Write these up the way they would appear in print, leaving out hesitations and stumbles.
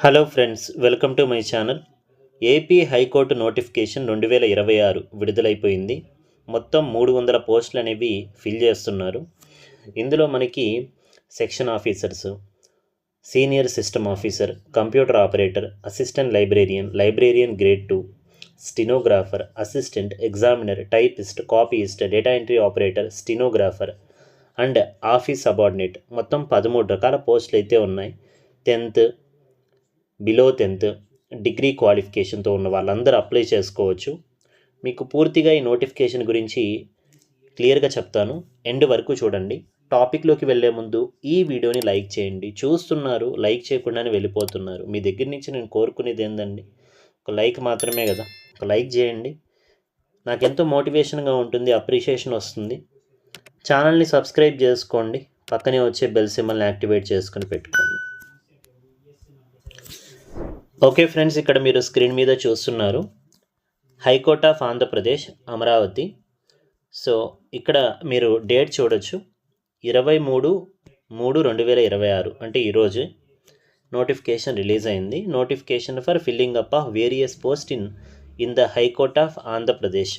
Hello friends, welcome to my channel. AP high court notification 2026 విడుదలైపోయింది. మొత్తం 300 పోస్టులు అనేవి ఫిల్ చేస్తున్నారు. ఇందులో మనకి section officers, senior system officer, computer operator, assistant librarian grade 2, stenographer, assistant, examiner, typist, copyist, data entry operator, stenographer and office subordinate మొత్తం 13 రకాల పోస్టులు అయితే ఉన్నాయి. 10th, బిలో 10th, డిగ్రీ క్వాలిఫికేషన్తో ఉన్న వాళ్ళందరూ అప్లై చేసుకోవచ్చు. మీకు పూర్తిగా ఈ నోటిఫికేషన్ గురించి క్లియర్గా చెప్తాను, ఎండ్ వరకు చూడండి. టాపిక్లోకి వెళ్ళే ముందు ఈ వీడియోని లైక్ చేయండి. చూస్తున్నారు, లైక్ చేయకుండానే వెళ్ళిపోతున్నారు. మీ దగ్గర నుంచి నేను కోరుకునేది ఏందండి, ఒక లైక్ మాత్రమే కదా. ఒక లైక్ చేయండి, నాకెంతో మోటివేషన్గా ఉంటుంది, అప్రిషియేషన్ వస్తుంది. ఛానల్ని సబ్స్క్రైబ్ చేసుకోండి, పక్కనే వచ్చే బెల్ సింబల్ని యాక్టివేట్ చేసుకుని పెట్టుకోండి. ఓకే ఫ్రెండ్స్, ఇక్కడ మీరు స్క్రీన్ మీద చూస్తున్నారు high court of Andhra Pradesh, Amaravati. So ఇక్కడ మీరు డేట్ చూడొచ్చు, 23/3/2026 అంటే ఈరోజు నోటిఫికేషన్ రిలీజ్ అయింది. Notification for filling up of various post in the high court of Andhra Pradesh.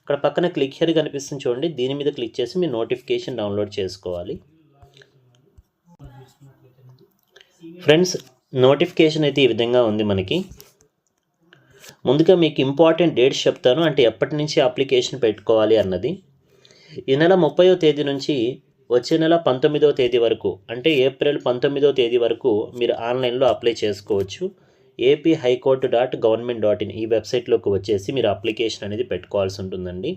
ఇక్కడ పక్కన క్లిక్ హియర్ కనిపిస్తుంది చూడండి, దీని మీద క్లిక్ చేసి మీ నోటిఫికేషన్ డౌన్లోడ్ చేసుకోవాలి. ఫ్రెండ్స్, నోటిఫికేషన్ అయితే ఈ విధంగా ఉంది. మనకి ముందుగా మీకు ఇంపార్టెంట్ డేట్స్ చెప్తాను, అంటే ఎప్పటి నుంచి అప్లికేషన్ పెట్టుకోవాలి అన్నది. ఈ నెల 30వ తేదీ నుంచి వచ్చే నెల 19వ తేదీ వరకు, అంటే ఏప్రిల్ 19వ తేదీ వరకు మీరు ఆన్లైన్లో అప్లై చేసుకోవచ్చు. aphicourt.government.in ఈ వెబ్సైట్లోకి వచ్చేసి మీరు అప్లికేషన్ అనేది పెట్టుకోవాల్సి ఉంటుందండి.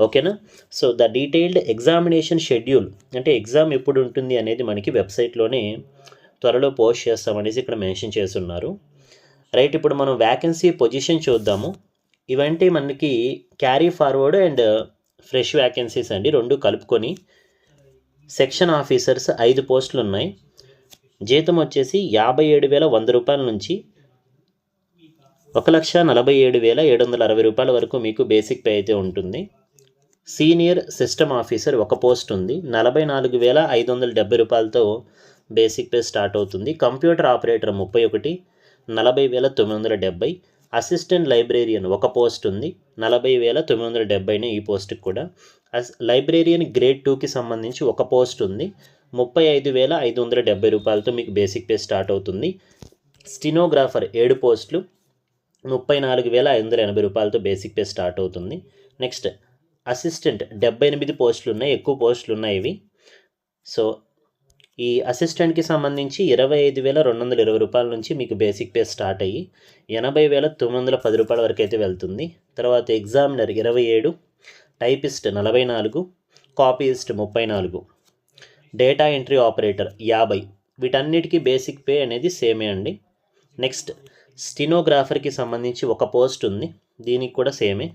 ఓకేనా? So the detailed examination schedule, అంటే ఎగ్జామ్ ఎప్పుడు ఉంటుంది అనేది మనకి వెబ్సైట్లోనే త్వరలో పోస్ట్ చేస్తామనేసి ఇక్కడ మెన్షన్ చేస్తున్నారు. రైట్, ఇప్పుడు మనం వ్యాకెన్సీ పొజిషన్ చూద్దాము. ఇవంటే మనకి carry forward and fresh vacancies అండి, రెండు కలుపుకొని. సెక్షన్ ఆఫీసర్స్ 5 పోస్టులు ఉన్నాయి. జీతం వచ్చేసి 57,100 రూపాయల నుంచి 1,47,760 రూపాయల వరకు మీకు బేసిక్ పే అయితే ఉంటుంది. సీనియర్ సిస్టమ్ ఆఫీసర్ 1 పోస్ట్ ఉంది, 44,570 రూపాయలతో బేసిక్ పే స్టార్ట్ అవుతుంది. Computer operator 31, 40,970. Assistant librarian 1 post ఉంది, 40,970 ఈ పోస్ట్కి కూడా. లైబ్రేరియన్ గ్రేడ్ 2కి సంబంధించి 1 పోస్ట్ ఉంది, 35,570 రూపాయలతో మీకు బేసిక్ పే స్టార్ట్ అవుతుంది. స్టినోగ్రాఫర్ 7 పోస్టులు, 34,580 రూపాయలతో బేసిక్ పే స్టార్ట్ అవుతుంది. నెక్స్ట్ అసిస్టెంట్ 78 పోస్టులు ఉన్నాయి, ఎక్కువ పోస్టులు ఉన్నాయి ఇవి. సో ఈ అసిస్టెంట్కి సంబంధించి 25,220 రూపాయల నుంచి మీకు బేసిక్ పే స్టార్ట్ అయ్యి 80,910 రూపాయల వరకు అయితే వెళ్తుంది. తర్వాత examiner 27, typist 44, copyist 34, data entry operator 50. వీటన్నిటికీ బేసిక్ పే అనేది సేమే అండి. నెక్స్ట్ స్టినోగ్రాఫర్కి సంబంధించి 1 పోస్ట్ ఉంది, దీనికి కూడా సేమే.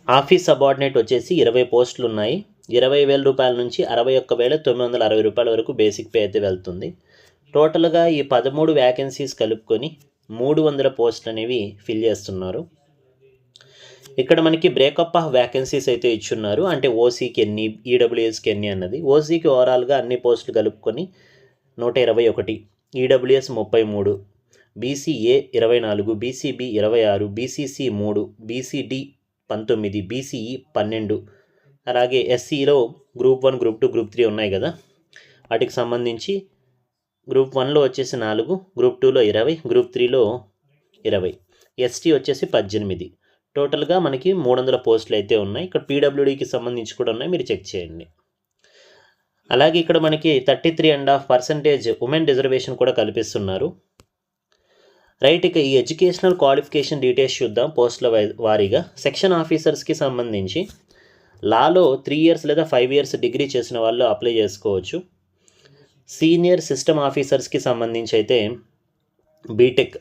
ఆఫీస్ సబార్డినేట్ వచ్చేసి 20 పోస్టులు ఉన్నాయి, 20,000 రూపాయల నుంచి 61,960 రూపాయల వరకు బేసిక్ పే అయితే వెళ్తుంది. టోటల్గా ఈ 13 వ్యాకెన్సీస్ కలుపుకొని 300 పోస్టులు అనేవి ఫిల్ చేస్తున్నారు. ఇక్కడ మనకి బ్రేకప్ ఆఫ్ వ్యాకెన్సీస్ అయితే ఇచ్చున్నారు, అంటే ఓసీకి ఎన్ని, ఈడబ్ల్యూఎస్కి ఎన్ని అన్నది. ఓసీకి ఓవరాల్గా అన్ని పోస్టులు కలుపుకొని 121, EWS 33, BCA 24, BCB 26, BCC 3, BCD 19, BCE 12. అలాగే ఎస్సీలో గ్రూప్ 1, గ్రూప్ 2, గ్రూప్ 3 ఉన్నాయి కదా, వాటికి సంబంధించి గ్రూప్ 1లో వచ్చేసి 4, గ్రూప్ 2లో 20, గ్రూప్ 3లో 20, ఎస్టీ వచ్చేసి 18. టోటల్గా మనకి 300 పోస్టులు అయితే ఉన్నాయి. ఇక్కడ పీడబ్ల్యూడీకి సంబంధించి కూడా ఉన్నాయి, మీరు చెక్ చేయండి. అలాగే ఇక్కడ మనకి 33.5% ఉమెన్ రిజర్వేషన్ కూడా కల్పిస్తున్నారు. రైట్, ఇక ఈ ఎడ్యుకేషనల్ క్వాలిఫికేషన్ డీటెయిల్స్ చూద్దాం పోస్టుల వారీగా. సెక్షన్ ఆఫీసర్స్కి సంబంధించి లాలో 3 ఇయర్స్ లేదా 5 ఇయర్స్ డిగ్రీ చేసిన వాళ్ళు అప్లై చేసుకోవచ్చు. సీనియర్ సిస్టమ్ ఆఫీసర్స్కి సంబంధించి అయితే బీటెక్,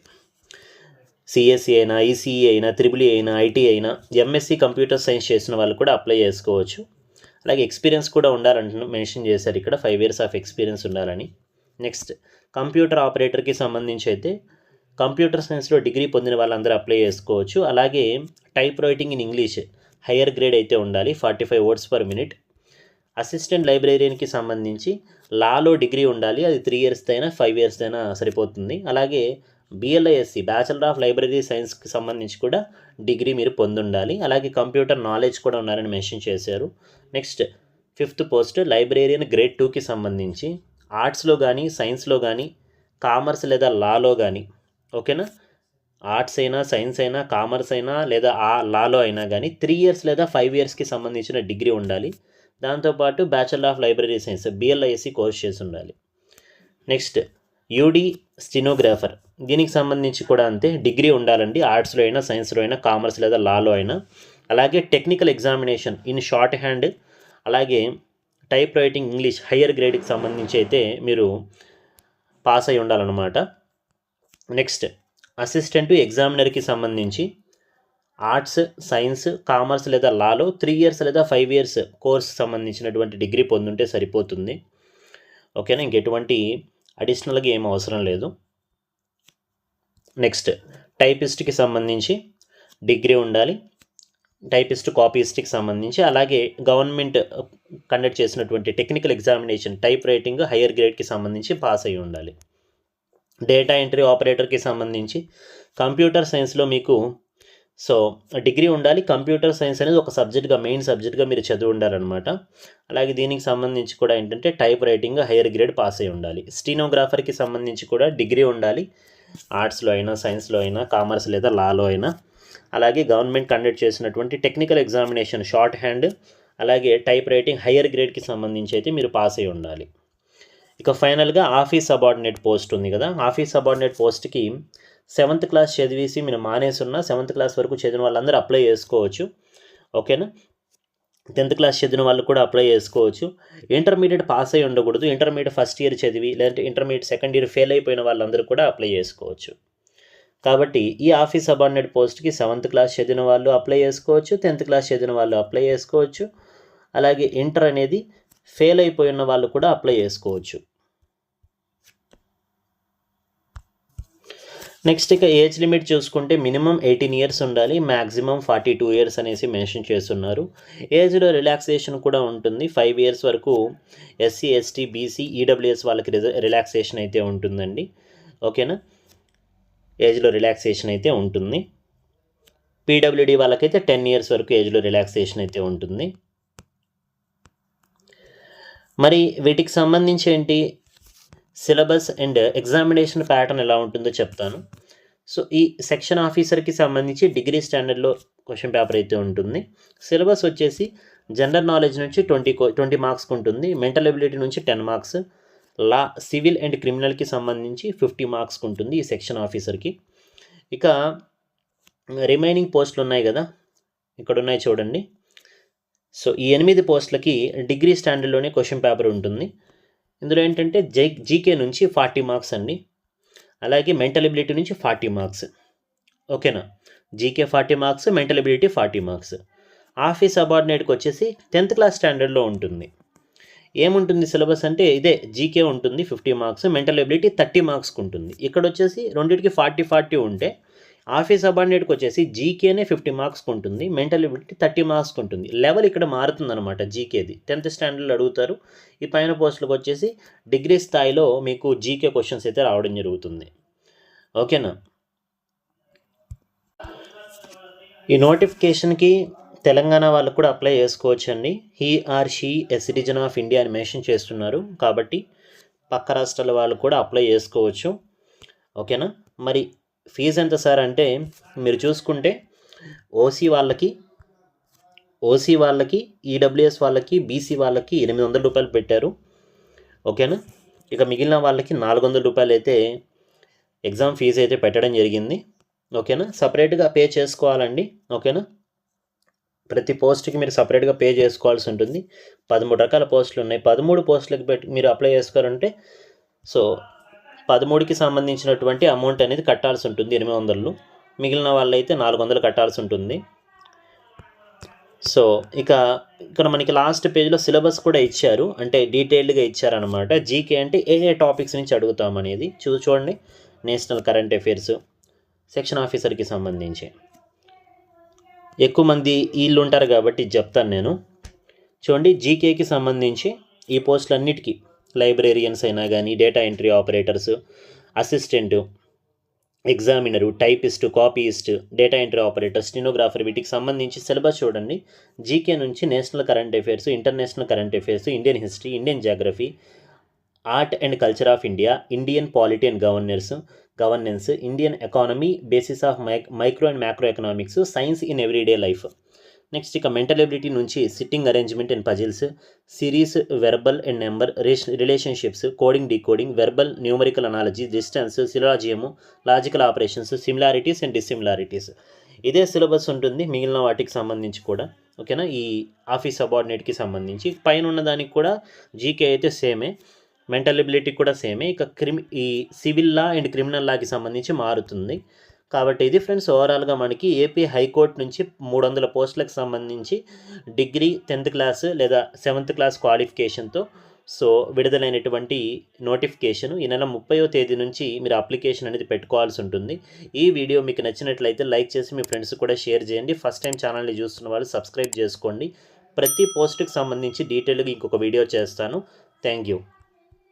సిఎస్సి అయినా, ఈసీఈ అయినా, త్రిబుల్ అయినా, ఐటీ అయినా, ఎంఎస్సి కంప్యూటర్ సైన్స్ చేసిన వాళ్ళు కూడా అప్లై చేసుకోవచ్చు. అలాగే ఎక్స్పీరియన్స్ కూడా ఉండాలంటే మెన్షన్ చేశారు ఇక్కడ, 5 ఇయర్స్ ఆఫ్ ఎక్స్పీరియన్స్ ఉండాలని. నెక్స్ట్ కంప్యూటర్ ఆపరేటర్కి సంబంధించి అయితే కంప్యూటర్ సైన్స్లో డిగ్రీ పొందిన వాళ్ళందరూ అప్లై చేసుకోవచ్చు. అలాగే type writing in English higher grade అయితే ఉండాలి, 45 words per minute. అసిస్టెంట్ లైబ్రేరియన్కి సంబంధించి లాలో డిగ్రీ ఉండాలి, అది 3 ఇయర్స్ అయినా 5 ఇయర్స్ అయినా సరిపోతుంది. అలాగే BLISC బ్యాచిలర్ ఆఫ్ లైబ్రరీ సైన్స్కి సంబంధించి కూడా డిగ్రీ మీరు పొందుండాలి. అలాగే కంప్యూటర్ నాలెడ్జ్ కూడా ఉన్నారని మెన్షన్ చేశారు. Next 5th post librarian grade 2కి సంబంధించి ఆర్ట్స్లో కానీ సైన్స్లో కానీ కామర్స్ లేదా లాలో కానీ, ఓకేనా, ఆర్ట్స్ అయినా సైన్స్ అయినా కామర్స్ అయినా లేదా లాలో అయినా కానీ 3 ఇయర్స్ లేదా 5 ఇయర్స్కి సంబంధించిన డిగ్రీ ఉండాలి. దాంతోపాటు bachelor of library science BLISC course చేసి ఉండాలి. నెక్స్ట్ UD స్టెనోగ్రాఫర్, దీనికి సంబంధించి కూడా అంతే, డిగ్రీ ఉండాలండి. ఆర్ట్స్లో అయినా సైన్స్లో అయినా కామర్స్ లేదా లాలో అయినా. అలాగే technical examination in short hand అలాగే టైప్ రైటింగ్ ఇంగ్లీష్ హయ్యర్ గ్రేడ్కి సంబంధించి అయితే మీరు పాస్ అయి ఉండాలన్నమాట. నెక్స్ట్ అసిస్టెంట్ ఎగ్జామినర్కి సంబంధించి ఆర్ట్స్ సైన్స్ కామర్స్ లేదా లాలో 3 ఇయర్స్ లేదా 5 ఇయర్స్ కోర్స్ సంబంధించినటువంటి డిగ్రీ పొందుంటే సరిపోతుంది. ఓకేనా, ఇంకెటువంటి అడిషనల్గా ఏం అవసరం లేదు. నెక్స్ట్ టైపిస్ట్కి సంబంధించి డిగ్రీ ఉండాలి, టైపిస్ట్ కాపీస్ట్కి సంబంధించి. అలాగే గవర్నమెంట్ కండక్ట్ చేసినటువంటి technical examination type writing higher గ్రేడ్కి సంబంధించి పాస్ అయి ఉండాలి. డేటా ఎంట్రీ ఆపరేటర్కి సంబంధించి కంప్యూటర్ సైన్స్లో మీకు డిగ్రీ ఉండాలి. కంప్యూటర్ సైన్స్ అనేది ఒక సబ్జెక్ట్గా మెయిన్ సబ్జెక్ట్గా మీరు చదివి ఉండాలన్నమాట. అలాగే దీనికి సంబంధించి కూడా ఏంటంటే type writing higher grade pass అయి ఉండాలి. స్టెనోగ్రాఫర్కి సంబంధించి కూడా డిగ్రీ ఉండాలి, ఆర్ట్స్లో అయినా సైన్స్లో అయినా కామర్స్ లేదా లాలో అయినా. అలాగే గవర్నమెంట్ కండక్ట్ చేసినటువంటి టెక్నికల్ ఎగ్జామినేషన్ షార్ట్ హ్యాండ్ అలాగే టైప్ రైటింగ్ హయ్యర్ గ్రేడ్కి సంబంధించి అయితే మీరు పాస్ అయి ఉండాలి. ఇక ఫైనల్గా ఆఫీస్ సబార్డినేట్ పోస్ట్ ఉంది కదా, ఆఫీస్ సబార్డినేట్ పోస్ట్కి 7th క్లాస్ చదివేసి మీరు మానేసున్న 7th క్లాస్ వరకు చదివిన వాళ్ళందరూ అప్లై చేసుకోవచ్చు. ఓకేనా, 10th క్లాస్ చదివిన వాళ్ళు కూడా అప్లై చేసుకోవచ్చు. ఇంటర్మీడియట్ పాస్ అయి ఉండకూడదు, ఇంటర్మీడియట్ ఫస్ట్ ఇయర్ చదివి లేదంటే ఇంటర్మీడియట్ సెకండ్ ఇయర్ ఫెయిల్ అయిపోయిన వాళ్ళందరూ కూడా అప్లై చేసుకోవచ్చు. కాబట్టి ఈ ఆఫీస్ సబార్డినేట్ పోస్ట్కి 7th క్లాస్ చదివిన వాళ్ళు అప్లై చేసుకోవచ్చు, 10th క్లాస్ చదివిన వాళ్ళు అప్లై చేసుకోవచ్చు. అలాగే ఇంటర్ అనేది ఫెయిల్ అయిపోయిన వాళ్ళు కూడా అప్లై చేసుకోవచ్చు. నెక్స్ట్ ఇక ఏజ్ లిమిట్ చూసుకుంటే మినిమం 18 ఇయర్స్ ఉండాలి, మ్యాక్సిమం 42 ఇయర్స్ అనేసి మెన్షన్ చేస్తున్నారు. ఏజ్లో రిలాక్సేషన్ కూడా ఉంటుంది. 5 ఇయర్స్ వరకు SC ST BC EWS వాళ్ళకి రిలాక్సేషన్ అయితే ఉంటుందండి. ఓకేనా, ఏజ్లో రిలాక్సేషన్ అయితే ఉంటుంది. PWD వాళ్ళకైతే 10 ఇయర్స్ వరకు ఏజ్లో రిలాక్సేషన్ అయితే ఉంటుంది. మరి వీటికి సంబంధించి ఏంటి సిలబస్ అండ్ ఎగ్జామినేషన్ ప్యాటర్న్ ఎలా ఉంటుందో చెప్తాను. ఈ సెక్షన్ ఆఫీసర్కి సంబంధించి డిగ్రీ స్టాండర్డ్లో క్వశ్చన్ పేపర్ అయితే ఉంటుంది. సిలబస్ వచ్చేసి జనరల్ నాలెడ్జ్ నుంచి 20 మార్క్స్కి ఉంటుంది, మెంటల్ ఎబిలిటీ నుంచి 10 మార్క్స్, లా సివిల్ అండ్ క్రిమినల్కి సంబంధించి 50 మార్క్స్కి ఉంటుంది ఈ సెక్షన్ ఆఫీసర్కి. ఇక రిమైనింగ్ పోస్టులు ఉన్నాయి కదా, ఇక్కడ ఉన్నాయి చూడండి. ఈ 8 పోస్టులకి డిగ్రీ స్టాండర్డ్లోనే క్వశ్చన్ పేపర్ ఉంటుంది. ఇందులో ఏంటంటే జీకే నుంచి 40 మార్క్స్ అండి, అలాగే మెంటల్ ఎబిలిటీ నుంచి 40 మార్క్స్. ఓకేనా, GK 40 marks, mental ability 40 marks. Office సబార్డినేట్కి వచ్చేసి 10th క్లాస్ స్టాండర్డ్లో ఉంటుంది. ఏముంటుంది సిలబస్ అంటే ఇదే, జీకే ఉంటుంది 50 మార్క్స్, మెంటల్ ఎబిలిటీ 30 మార్క్స్కి ఉంటుంది. ఇక్కడ వచ్చేసి రెండింటికి 40 ఉంటే ఆఫీస్ సబార్డినేట్కి వచ్చేసి జీకేనే 50 మార్క్స్కి ఉంటుంది, మెంటల్ ఎబిలిటీ 30 మార్క్స్కి ఉంటుంది. లెవెల్ ఇక్కడ మారుతుంది అనమాట. జీకేది 10th స్టాండర్డ్లో అడుగుతారు, ఈ పైన పోస్టులకు వచ్చేసి డిగ్రీ స్థాయిలో మీకు జీకే క్వశ్చన్స్ అయితే రావడం జరుగుతుంది. ఓకేనా, ఈ నోటిఫికేషన్కి తెలంగాణ వాళ్ళకు కూడా అప్లై చేసుకోవచ్చు అండి. He or she a citizen of India అని మెన్షన్ చేస్తున్నారు, కాబట్టి పక్క రాష్ట్రాల వాళ్ళు కూడా అప్లై చేసుకోవచ్చు. ఓకేనా, మరి ఫీజు ఎంత సార్ అంటే మీరు చూసుకుంటే ఓసీ వాళ్ళకి ఈడబ్ల్యూఎస్ వాళ్ళకి బీసీ వాళ్ళకి 800 రూపాయలు పెట్టారు. ఓకేనా, ఇక మిగిలిన వాళ్ళకి 400 రూపాయలు అయితే ఎగ్జామ్ ఫీజు అయితే పెట్టడం జరిగింది. ఓకేనా, సపరేట్గా పే చేసుకోవాలండి. ఓకేనా, ప్రతి పోస్ట్కి మీరు సపరేట్గా పే చేసుకోవాల్సి ఉంటుంది. 13 రకాల పోస్టులు ఉన్నాయి. 13 పోస్టులకి మీరు అప్లై చేసుకోవాలంటే 13కి సంబంధించినటువంటి అమౌంట్ అనేది కట్టాల్సి ఉంటుంది 800. మిగిలిన వాళ్ళైతే 400 కట్టాల్సి ఉంటుంది. ఇక్కడ మనకి లాస్ట్ పేజ్లో సిలబస్ కూడా ఇచ్చారు, అంటే డీటెయిల్డ్గా ఇచ్చారనమాట. జీకే అంటే ఏ టాపిక్స్ నుంచి అడుగుతాం అనేది చూడండి. నేషనల్ కరెంట్ అఫైర్స్ సెక్షన్ ఆఫీసర్కి సంబంధించి ఎక్కువ మంది వీళ్ళు ఉంటారు కాబట్టి చెప్తాను నేను. చూడండి, జీకేకి సంబంధించి ఈ పోస్టులన్నిటికీ లైబ్రేరియన్స్ అయినా కానీ, data entry operators, assistant, examiner, typist, copyist, data entry operator, stenographer, వీటికి సంబంధించి సిలబస్ చూడండి. జీకే నుంచి national current affairs, international current affairs, Indian history, Indian geography, art and culture of India, Indian polity and governance, Indian economy, basis of micro and macro economics, science in everyday life. Next ఇక mental ability నుంచి sitting arrangement and puzzles, series, verbal and number, relationships, coding, decoding, verbal, numerical analogy, distance, syllogism, logical operations, similarities and dissimilarities. ఇదే syllabus ఉంటుంది మిగిలిన వాటికి సంబంధించి కూడా. ఓకేనా, ఈ ఆఫీస్ సబార్డినేట్కి సంబంధించి పైన ఉన్నదానికి కూడా జీకే అయితే సేమే, మెంటల్ ఎబిలిటీ కూడా సేమే. ఇక ఈ సివిల్ లా అండ్ క్రిమినల్ లాకి సంబంధించి మారుతుంది. కాబట్టి ఇది ఫ్రెండ్స్, ఓవరాల్గా మనకి ఏపీ హైకోర్టు నుంచి 300 పోస్టులకు సంబంధించి డిగ్రీ 10th క్లాస్ లేదా 7th క్లాస్ క్వాలిఫికేషన్తో విడుదలైనటువంటి నోటిఫికేషన్. ఈ నెల 30వ తేదీ నుంచి మీరు అప్లికేషన్ అనేది పెట్టుకోవాల్సి ఉంటుంది. ఈ వీడియో మీకు నచ్చినట్లయితే లైక్ చేసి మీ ఫ్రెండ్స్ కూడా షేర్ చేయండి. ఫస్ట్ టైం ఛానల్ని చూస్తున్న వాళ్ళు సబ్స్క్రైబ్ చేసుకోండి. ప్రతి పోస్టుకి సంబంధించి డీటెయిల్గా ఇంకొక వీడియో చేస్తాను. Thank you.